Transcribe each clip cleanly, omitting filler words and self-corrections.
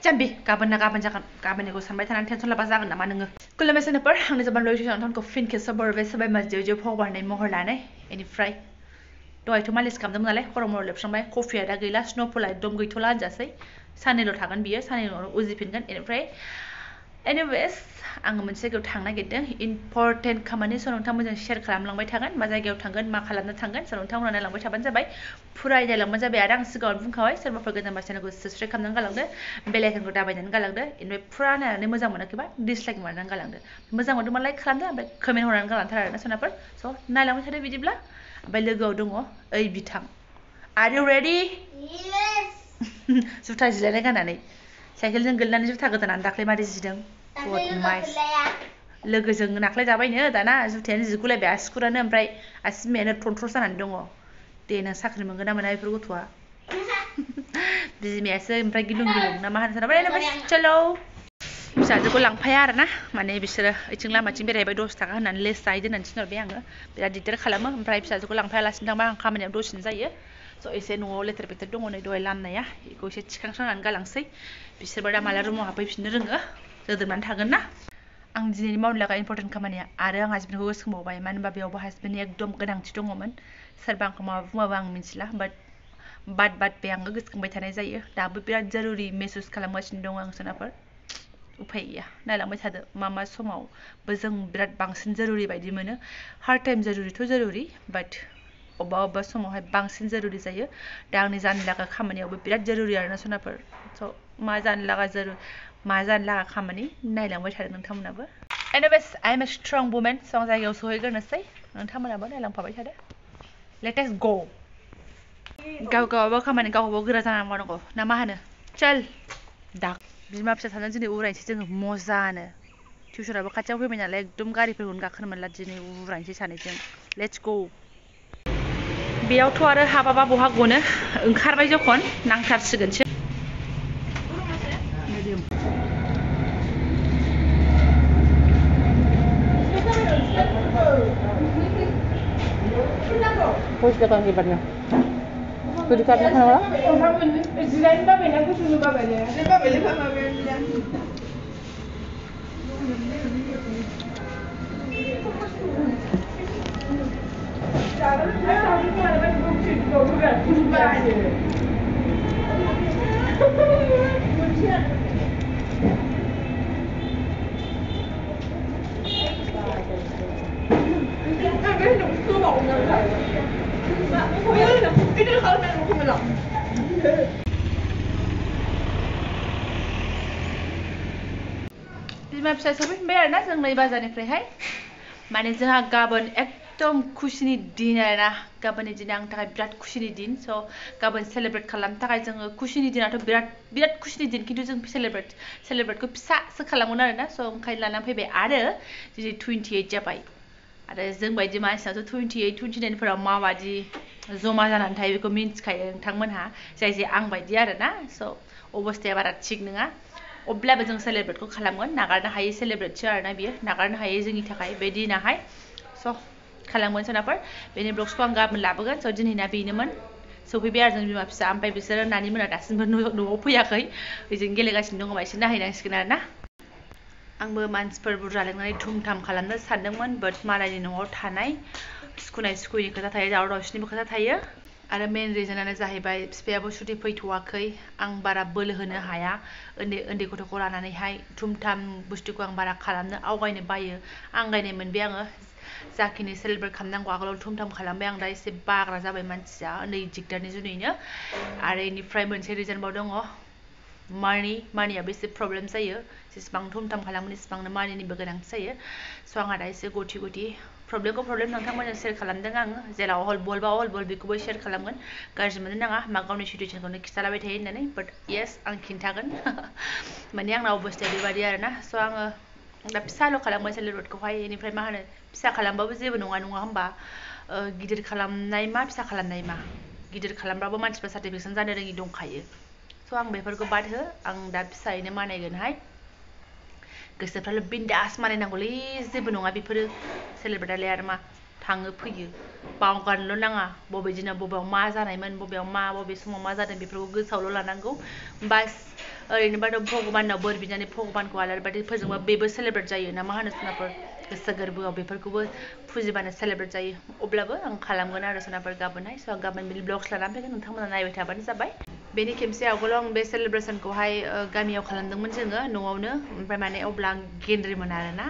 जाम्बी गाबोन ना गाबोन जागोन गाबोननिखौ सानबाय थानानै टेनसन लाबा जागोन नामा नोङो खुलुमबायसोनोफोर आंनि जाबान लयटिसन थनखौ फिन खेबसे बरबाय सोबाय माजियाव भगबाननि महर लानाय बेनिफ्राय दहायथ' मालिस खालामदोंमोन नालाय खर' मर लोबस्रांबाय कफिया दा गैला स्न'फला एकदम गैथ'ला होनजासै साननैल' थागोन बियो साननैनि उनाव उजिफिनगोन बेनिफ्राय एनिवेस आङो मोनसे जायगायाव थांनो नागिरदों इम्परटेन्ट खामानि स' नोंथांमोनजों शेयार खालामलांबाय थागोन मा जायगायाव थांगोन मा खालामनो थांगोन स' नोंथांमोना नायलांबाय थाबानो जाबाय फुरा नायलांबानो जाबाय आरो आं सिगाङावनो बुंखाबाय सोरबाफोर गोदान चेनेलखौ साबस्क्राइब खालामनानै गालांदो बेल आइकनखौ दाबायनानै गालांदो ओमफ्राय फुरा नायनानै मोजां मोनाखैबा डिसलाइक मारनानै गालांदो मोजां मोनदोंबा लाइक खालामदो ओमफ्राय कमेन्ट हरनानै गालांथार आरोना सोनाफोर स' नायलांबाय थादो बिदिब्ला ओमफ्राय लोगोआव दङ ओइ बिथां आर इउ रेडि जुथा जिलायनाय गाननानै साइकेलजों गोलैनानै जुथा गोदानानै दाख्लै मारै जिदों लोगोजों नाख्लाय जाबायनो दाना जुथायानो जिगुलायबाय आसिगुरानो ओमफ्राय आसि बिमायानो थनथ्रस जानानै दङ दे नों साख्रि मोनगोन ना मोना बेफोर गथ'आ बिमायासो ओमफ्राय गिलुं गिलुं ना मा होनो सानबाय चलो फिसाजोखौ लांफाया आरोना माने बिसोरो ओइथिं लामाथिं बेरायबाय 10 थाखा होननानै लेस जाहैदो होननानै थिनहरबाय आङो बिराद दिगदार खालामो ओमफ्राय फिसाजोखौ लांफायालासिनो थांबा आं खामानियाव दसेनो जायो स' एसे न'आव लेथेर फेथेर दङ नै दहाय लामनाया बेखौ एसे थिखांस्रांनानै गालांसै बिसोरबो दा माला रुमाव हाबफैफिननो रोङो जोदोबनानै थागोन ना आं दिनैनि मावनो लागा इम्परटेन्ट खामानिया आरो आं हासबेन्डखौ गोसोखांबावबाय मानो होनबा बेयावबो हासबेन्डनि एकदम गोनांथि दङमोन सोरबा आंखौ माबा बुङाबो आं मिथिला बाट बे आङो गोसोखांबाय थानाय जायो दाबो बिराद जरुरि मेसेज खालामगासिनो दङ आं सोनाफोर उफाय गैया नायलांबाय थादो मा समावबो जों बिराद बांसिन जरुरि बायदि मोनो हार टाइम जरुरिथ' जरुरि बाट अबेबा समावहाय बांसिन जरुरि जायो दा आंनि जानो लागा खामानियावबो बिराद जरुरि आरोना सोनाफोर स' मा जानो लागा खामानि नायलांबाय थादो नोंथांमोनाबो anyways I am a strong woman so' आं जायगायाव सहैग्रोनोसै नोंथांमोनाबो नायलांफाबाय थादो लेटेस्ट ग' गावबागाव खामानि गावबागाव गोरा जानानै मावनांगौ ना मा होनो चल दा बिमा फिसा सानैजों दिनै उरायनोसै जोङो मजानो टिउसनाबो खाथियाव फैबाय नालाय एकदम गारिफोरखौनो गाखोनो मोनला दिनै उरायनोसै सानैजों लेट्स ग' बेयावथ' आरो हाबाबा बहा गनो ओंखारबाय जखन नांथारसिगोनसो Pwede ka iba niya. Pwede ka na wala? Sila ba ba na gusto niyo ba ba niya? Ba ba niya? बिमा फिसा सफैफिनबाय आरोना जों नै बाजारनिफ्रायहाय माने जोंहा गाबोन एकदम खुसिनि दिन आरोना गाबोननि दिना आंनि थाखाय बिराद खुसिनि दिन स' गाबोन सेलेब्रेट खालामनो थाखाय जोङो खुसिनि दिनाथ' बिराद खुसिनि दिन खिन्थु जों सेलेब्रेटखौ फिसासो खालामगोन आरोना स' ओंखायनो लानानै फैबाय आरो दिनै 28 जाबाय आरो जोंबायदि मानसिनाथ' 28, 29 फोराव माबायदि जमा जानानै थायो बेखौ मिन्थिखायो नोंथांमोनहा जाय आं बायदि आरोना स' अबस्थाया बारा थिग नङा अब्लाबो जों सेलेब्रेटखौ खालामगोन नागारनो हायै सेलेब्रेटसो आरोना बियो नागारनो हायै जोंनि थाखाय बे दिनाहाय स' खालामगोन सोनाफोर बेनि ब्लग्सखौ आं गाबोन लाबोगोन स' दिनैना बेनोमोन सफैबाय आरो जों बिमा फिसा ओमफ्राय बिसोरो नानि मोना दासिमबो न'आव फैयाखै बेजों गेलेगासिनो दङ एसे नायहैनांसिगोन आरोना आंबो मानसिफोर बुरजा लेंनानै धुमधाम खालामनो सानदोंमोन बाट मालायनि न'आव थानाय सुखुयैनि खोथा थायो दावराव दावसिनिबो खोथा थायो आरो मेन रिजनानो जाहैबाय बिफायाबो सुटि फैथ'वाखै आं बारा बोलो होनो हाया उन्दै गथ'खौ लानानैहाय धुमधाम बुस्थुखौ आं बारा खालामनो आवगायनो बायो आंगायनाय मोनबाय आङो जाखिनि सेलेब्रेट खालामनांगौ आगोलाव धुमधाम खालामबाय आं दा एसे बाग्रा जाबाय मानसिया उन्दै दिगदारनि जुनैनो आरो बेनिफ्राय मोनसे रिजनबाव दङ मानियाबो एसे प्रब्लेम जायो जेसेबां धुमधाम खालामो एसेबांनो मानिनिबो गोनांथि जायो स' आंहा दा एसे गथि प्रब्लेमखौ नोंथांमोनजों शेयार खालामदों आङो जेराव हल बेखौबो शेयार खालामगोन गाज्रि मोननो नाङा मा गावनि सिटुएसनखौनो खिथालाबाय थायो होननानै बाट येस आं खिन्थागोन माने आंना अबस्थाया बेबायदि आरोना स' आङो दा फिसाल' खालामबाय सेलेब्रेटखौहाय बेनिफ्राय मा होनो फिसा खालामबाबो जेबो नङा होमबा गिदिर खालामनाय मा फिसा खालामनाय मा गिदिर खालामबाबो मानसिफ्रा सार्टिफिकेसन जानो रोङि दंखायो स' आं बेफोरखौ बाद हो आं दा फिसायैनो मानायगोनहाय गोसोफ्राल' बिन्दास मानायनांगौलै जेबो नङा बेफोरो सेलेब्रेटआलाय आरो मा थाङो फैयो बावगारनोल' नाङा बबे दिनाव बबेयाव मा जानायमोन बबेयाव मा बबे समाव मा जादों बेफोरखौ गोसोआवल' लानांगौ बास ओरैनोबाथ' भगबानाव बोर बिनानै भगबानखौ आलारि बाथि फोजोंबा बेबो सेलेब्रेट जायो ना मा होनो सोनाफोर गोसो गोरबोआव बेफोरखौबो फुजिबानो सेलेब्रेट जायो अब्लाबो आं खालामगोन आरो सोनाफोर गाबोनहाय स' गाबोन बिनि ब्लग्स लानानै फैगोन नोंथांमोना नायबाय थाबानो जाबाय बेनि खेबसे आवगोलाव आं बे सेलेब्रेसनखौहाय गामियाव खालामदोंमोन जोङो न'आवनो ओमफ्राय माने अब्ला आं गेन्द्रिमोन आरोना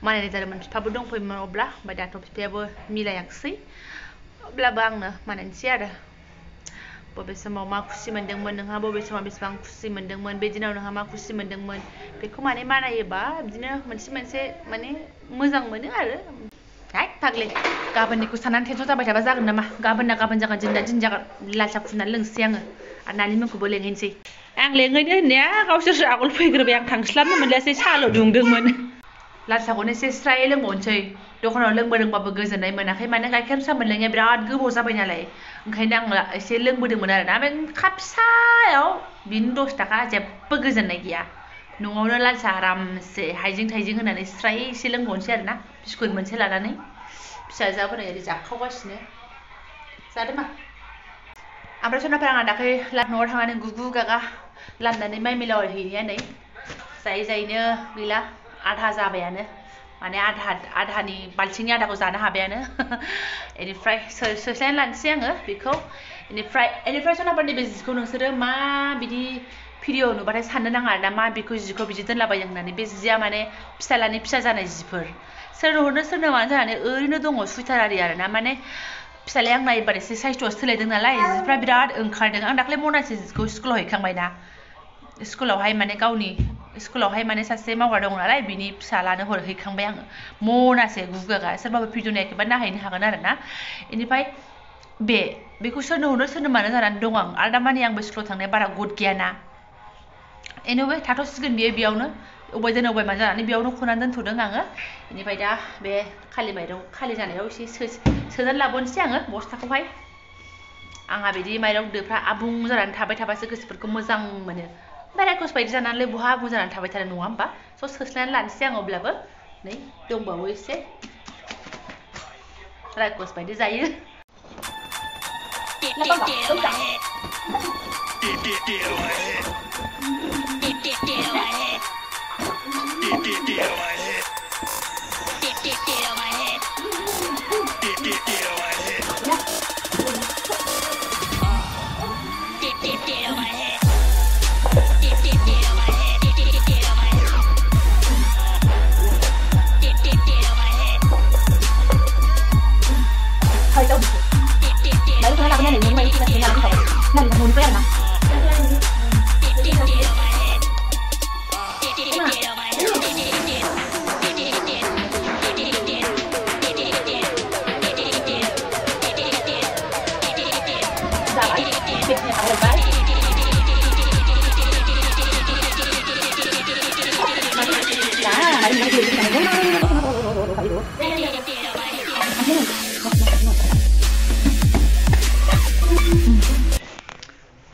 मालायनाय जादोंमोन बिफाबो दंफैयोमोन अब्ला ओमफ्राय दाथ' बिफायाबो मिलायाखिसै अब्लाबो आंनो मानायनोसै आरो बबे समाव मा खुसि मोन्दोंमोन नोंहा बबे समाव बेसेबां खुसि मोन्दोंमोन बे दिनाव नोंहा मा खुसि मोन्दोंमोन बेखौ माने मानायोबा बिदिनो मोनसे माने मोजां मोनो आरो हाय फाग्लि गाबोननिखौ साननानै टेनसन जाबाय थाबा जागोन नामा गाबोन जागोन दिन जागोन लाल साहा फुदुंनानै लोंसै आङो आरो नानि मोनखौबो लेंहैनोसै आं लेंहैनो होननाया गावसोरसो आगोल फैग्रोबाय आं थांस्लाबनो मोनलायासै साहाल' दुंदोंमोन लाल साहाखौनो एसे स्राय लोंबावनोसै दखानाव लोंबोदोंबाबो गोजोननाय मोनाखै माने गाइखेर साहा मोनलोंनाया बिराद गोबाव जाबाय नालाय ओंखायनो आं एसे लोंबोदोंमोन आरोना ओमफ्राय काप फिसायाव बिनो 10 थाखा जेबो गोजोननाय गैया न'आवनो लाल साहा आरामसे हाइजें थाइजें होनानै स्राय एसे लोंबावनोसै आरोना बिस्कुट मोनसे लानानै फिसाजोआबो नै ओरै जाखावगासिनो जादो मा ओमफ्राय सोनाफोर आंहा दाख्लै न'आव थांनानै गुगु गागा लामनानै माइ मिलाव हैनाया नै जायैनो गैला आधा जाबायानो माने आधानि बाल्थिंनि आधाखौ जानो हाबायानो बेनिफ्राय सोस्लायनानै लानोसै आङो बेखौ बेनिफ्राय सोनाफोरनि बे जिखौ नोंसोरो मा बिदि भिडिअ नुबाथाय साननो नाङा आरोना मा बेखौ जिखौ बिदि दोनलाबायो होननानै बे जिया माने फिसालानि फिसा जानाय जिफोर सोरनो हरनो सोरनो मानो जानानै ओरैनो दङ सुइटार आरि आरोना माने फिसालाया आं नायोबा एसे साइसथ'आ सोलायदों नालाय जिफ्रा बिराद ओंखारदों आं दाख्लै मनासे जिखौ स्कुलाव हैखांबायना स्कुलावहाय माने गावनि स्कुलावहाय माने सासे मावग्रा दं नालाय बिनि फिसालानो हैखांबाय आङो मनासे गुगागा सोरबाबो भिडिअ नायाखैबा नायहैनो हागोन आरोना बेनिफ्राय बेखौ सोरनो हरनो सोरनो मानो जानानै दं आं आरो दामानि आंबो स्कुलाव थांनाया बारा गुड गैयाना एनिवे थाथ'सिगोन बियो बेयावनो अबाय दोन अबाय मा जानानै बेयावनो खनानै दोनथ'दों आङो बेनिफ्राय दा बे खालि जानायाव एसे सोनानै लाबोनोसै आङो बस्थाखौहाय आंहा बिदि माइरं दोफ्रा आबुं जानानै थाबाय थाबासो गोसोफोरखौ मोजां मोनो बारायखस बायदि जानानैलाय बहा आबुं जानानै थाबाय थानो नङा होमबा स' सोस्लायनानै लानोसै आं अब्लाबो नै दंबावो एसे रायखस बायदि जायो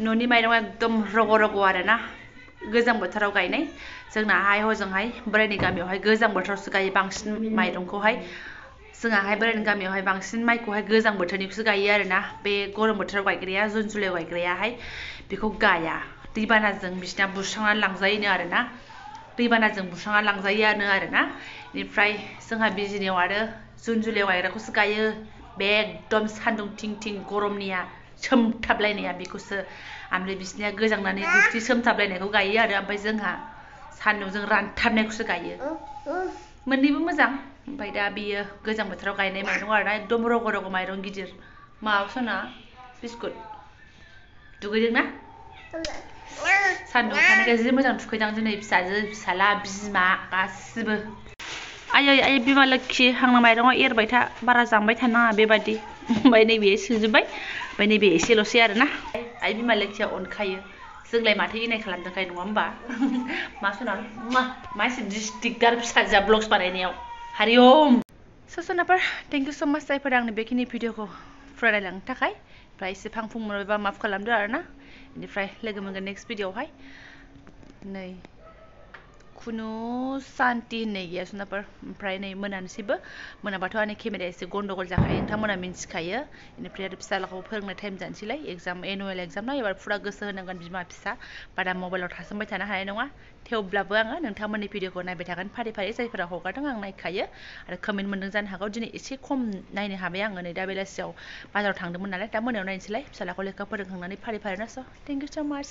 न'नि माइरंआ एकदम रग' रग' आरोना गोजां बोथोराव गायनाय जोंनाहाय हजोंहाय बोराइनि गामियावहाय गोजां बोथोरावसो गायो बांसिन माइरंखौहाय जोंहाहाय बोराइनि गामियावहाय बांसिन माइखौहाय गोजां बोथोरनिखौसो गायो आरोना बे गरम बोथोराव गायग्राया जुन जुलाइआव गायग्रायाहाय बेखौ गाया दैबानाजों बिसिना बुस्रांनानै लांजायोनो आरोना दैबानाजों बुस्रांनानै लांजायोआनो आरोना बेनिफ्राय जोंहा बिजिनियाव आरो जुन जुलाइआव गायग्राखौसो गायो बे एकदम सान्दुं थिं थिं गरमनिया सोमथाबलायनाया बेखौसो ओमफ्राय बिसिनिया गोजांनानै गुस्थि सोमथाबलायनायखौ गायो आरो ओमफ्राय जोंहा सान्दुंजों रानथाबनायखौसो गायो मोननैबो मोजां ओमफ्राय दा बियो गोजां बोथोराव गायनाय माइरं आरोना एकदम रग' रग' माइरं गिदिर माबा सना बिस्कुट दुगैदोंना सान्दुं ओंखारनायखाय जि मोजां थुखैदां दिनै फिसाजो फिसाला बिमा गासिबो आयै बिमा लोक्षि आंना माइरंआ एरबाय था बारा जांबाय थानाङा बेबादि ओमफ्राय नैबे सोजोब्बाय ओमफ्राय नैबे एसेल'सै आरोना आइ बिमा लोक्षिया अनखायो जोंलाय माथो इनाय खालामदोंखाय नङा होमबा मा सना मा एसे दिगदार फिसाजोआ ब्लग्स बानायनायाव हारिओम सनाफोर थेंक इउ स माच जायफोर आंनि बेखिनि भिडिअखौ फरायलांनो थाखाय ओमफ्राय एसे फां फुं मोनबायबा माफ खालामदो आरोना बेनिफ्राय लोगो मोनगोन नेक्स्ट भिडिअआवहाय नै खुनु शान्ति होननाय गैया जुनारफोर ओमफ्राय नै मोनानोसैबो मोनाबाथ' आंनि केमेराया एसे गन्डगल जाखायो नोंथांमोना मिन्थिखायो बेनिफ्राय आरो फिसालाखौ फोरोंनाय टाइम जानोसैलाय एग्जाम एनुवेल एग्जाम ना एबार फुरा गोसो होनांगोन बिमा फिसा बारा मबाइलाव थासोमबाय थानो हानाय नङा थेवब्लाबो आङो नोंथांमोननि भिडिअखौ नायबाय थागोन फारि फारि जायफोरा हगारदों आं नायखायो आरो कमेन्ट मोनदों जानो हागौ दिनै एसे खम नायनो हाबाय आङो नै दा बेलासियाव बाजाराव थांदोंमोन नालाय दा मोनायाव नायनोसैलाय फिसालाखौ लेखा फोरोंखांनानै फारि फारि ना स' थेंक इउ स' माच